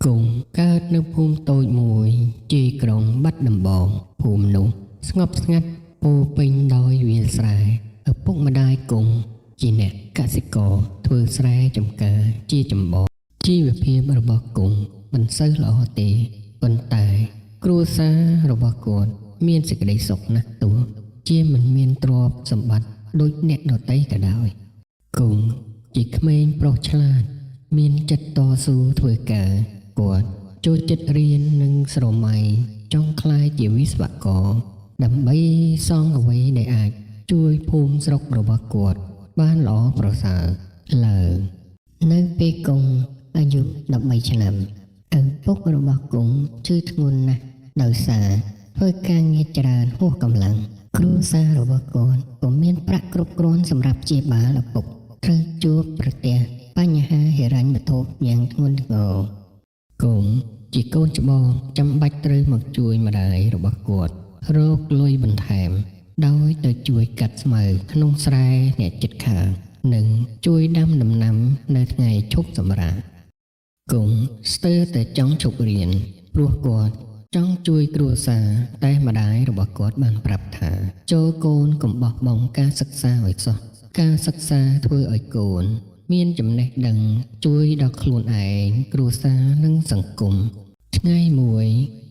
គង់កើតនៅភូមិតូចមួយជាយក្រុងបាត់ដំបងភូមិនោះស្ងប់ស្ងាត់ពោពេញដោយវាលស្រែឪពុកម្ដាយគង់ជាអ្នកកសិករធ្វើស្រែចម្ការជាចម្បងជីវភាពរបស់គង់មិនសូវល្អទេប៉ុន្តែគ្រួសាររបស់គាត់មានសេចក្តីសុខណាស់ទោះជាមិនមានទ្រព្យសម្បត្តិដូចអ្នកដទៃក៏ដោយគង់ជាក្មេងប្រុសឆ្លាតមានចិត្តតស៊ូធ្វើការគាត់ចូលចិត្តរៀននិងស្រមៃចង់ក្លាយជាវិស្វករដើម្បីសង់អ្វីដែលអាចជួយភូមិស្រុករបស់គាត់បានល្អប្រសើរឡើងនៅពេលគង់អាយុ13ឆ្នាំឪពុករបស់គង់ឈឺធ្ងន់ណាស់ដោយសារធ្វើការងារច្រើនហួសកម្លាំងគ្រួសាររបស់គាត់ក៏មានប្រាក់គ្រប់គ្រាន់សម្រាប់ព្យាបាលឪពុកត្រូវជួបប្រទះបញ្ហាហិរញ្ញវត្ថុយ៉ាងធ្ងន់ធ្ងរគង់ជាកូនច្បងចាំបាច់ត្រូវមកជួយម្ដាយរបស់គាត់រកលុយបន្ថែមដោយទៅជួយកាត់ស្មៅក្នុងស្រែអ្នកជិតខាងនិងជួយដាំដំណាំនៅថ្ងៃឈប់សម្រាកគង់ស្ទើរតែចង់ឈប់រៀនព្រោះគាត់ចង់ជួយគ្រួសារតែម្ដាយរបស់គាត់បានប្រាប់ថាចូលកូនកុំបោះបង់ការសិក្សាឲ្យសោះការសិក្សាធ្វើឲ្យកូនមានចំណេះដឹងជួយដល់ខ្លួនឯងគ្រួសារនិងសង្គមថ្ងៃមួយ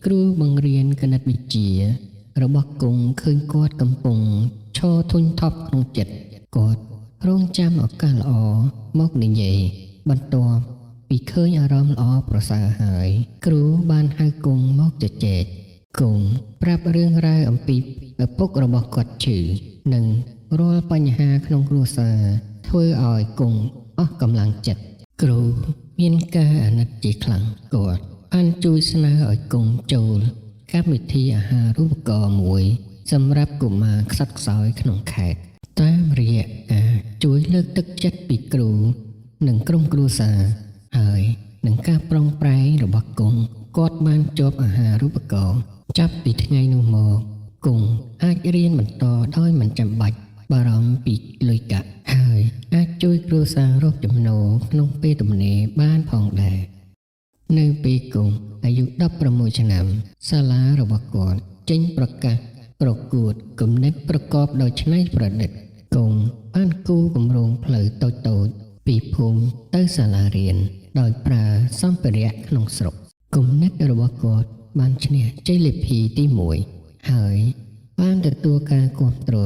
គ្រូបង្រៀនគណិតវិទ្យារបស់គង់ឃើញគាត់កំពុងឈរធុញថប់ក្នុងចិត្តគាត់រងចាំឱកាសល្អមកនិយាយបន្ទាប់ពីឃើញអារម្មណ៍ល្អប្រសើរហើយគ្រូបានហៅគង់មកជជែកគង់ប្រាប់រឿងរ៉ាវអំពីឪពុករបស់គាត់ឈឺនិងរាល់បញ្ហាក្នុងគ្រួសារធ្វើឲ្យគង់អស់កម្លាំងចិត្តគ្រូមានការអាណិតជាខ្លាំងគាត់បានជួយស្នើឲ្យគង់ចូលកម្មវិធីអាហារូបករណ៍មួយសម្រាប់កុមារខ្សត់ខ្សោយក្នុងខេត្តតាមរយៈការជួយលើកទឹកចិត្តពីគ្រូនិងក្រុមគ្រួសារហើយនឹងការប្រឹងប្រែងរបស់គង់គាត់បានជាប់អាហារូបករណ៍ចាប់ពីថ្ងៃនោះមកគង់អាចរៀនបន្តដោយមិនចាំបាច់បារម្ភពីលុយកាក់ហើយអាចជួយគ្រួសាររកចំណូលក្នុងពេលទំនេរបានផងដែរនៅពេលគង់អាយុ16ឆ្នាំសាលារបស់គាត់ចេញប្រកាសប្រកួតគំនិតប្រកបដោយច្នៃប្រឌិតគង់បានគូរគម្រោងផ្លូវតូចៗពីភូមិទៅសាលារៀនដោយប្រើសម្ភារៈក្នុងស្រុកគំនិតរបស់គាត់បានឈ្នះជ័យលាភីទី1ហើយបានទទួលការគាំទ្រ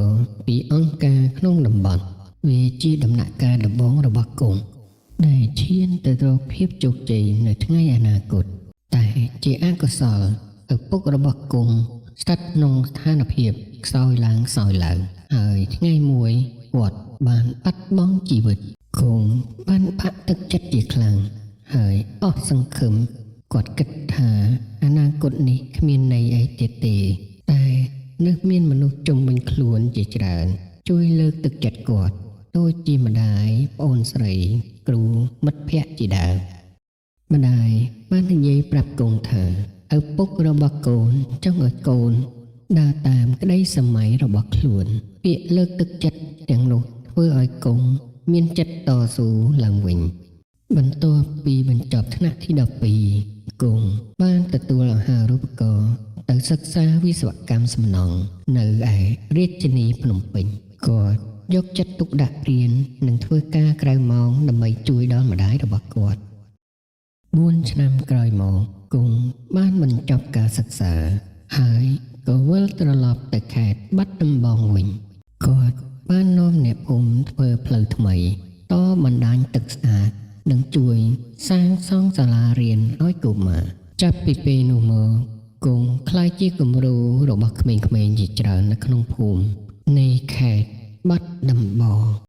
ពីអង្គការក្នុងតំបន់វាជាដំណាក់កាលដំបូងរបស់គង់ដែលឈានទៅរកភាពជោគជ័យនៅថ្ងៃអនាគតតែជាអកុសលឪពុករបស់គង់ស្ថិតក្នុងស្ថានភាពខ្សោយឡើងហើយថ្ងៃមួយគាត់បានបាត់បង់ជីវិតគង់បានបាក់ទឹកចិត្តជាខ្លាំងហើយអស់សង្ឃឹមគាត់គិតថាអនាគតនេះគ្មានន័យអីទៀតទេតែនៅមានមនុស្សជុំវិញខ្លួនជាច្រើនជួយលើកទឹកចិត្តគាត់ដូចជាម្ដាយប្អូនស្រីគ្រូមិត្តភ័ក្តិជាដើមម្ដាយបាននិយាយប្រាប់កូនថាឪពុករបស់កូនចង់ឲ្យកូនដើរតាមក្តីសម័យរបស់ខ្លួនពាក្យលើកទឹកចិត្តទាំងនោះធ្វើឲ្យកូនមានចិត្តតស៊ូឡើងវិញបន្ទាប់ពីបញ្ចប់ថ្នាក់ទី12គង់បានទទួលអាហារូបករណ៍ទៅសិក្សាវិស្វកម្មសំណង់នៅឯរាជធានីភ្នំពេញគាត់យកចិត្តទុកដាក់រៀននិងធ្វើការក្រៅម៉ោងដើម្បីជួយដល់ម្ដាយរបស់គាត់4ឆ្នាំក្រោយមកគង់បានបញ្ចប់ការសិក្សាហើយក៏វិលត្រឡប់ទៅខេត្តបាត់ដំបងវិញគាត់បាននាំអ្នកភូមិធ្វើផ្លូវថ្មីតបណ្ដាញទឹកស្អាតនិងជួយសាងសង់សាលារៀនឲ្យកុមារចាប់ពីពេលនោះមកគង់ក្លាយជាគំរូរបស់ក្មេងៗជាច្រើននៅក្នុងភូមិនៃខេត្តបាត់ដំបង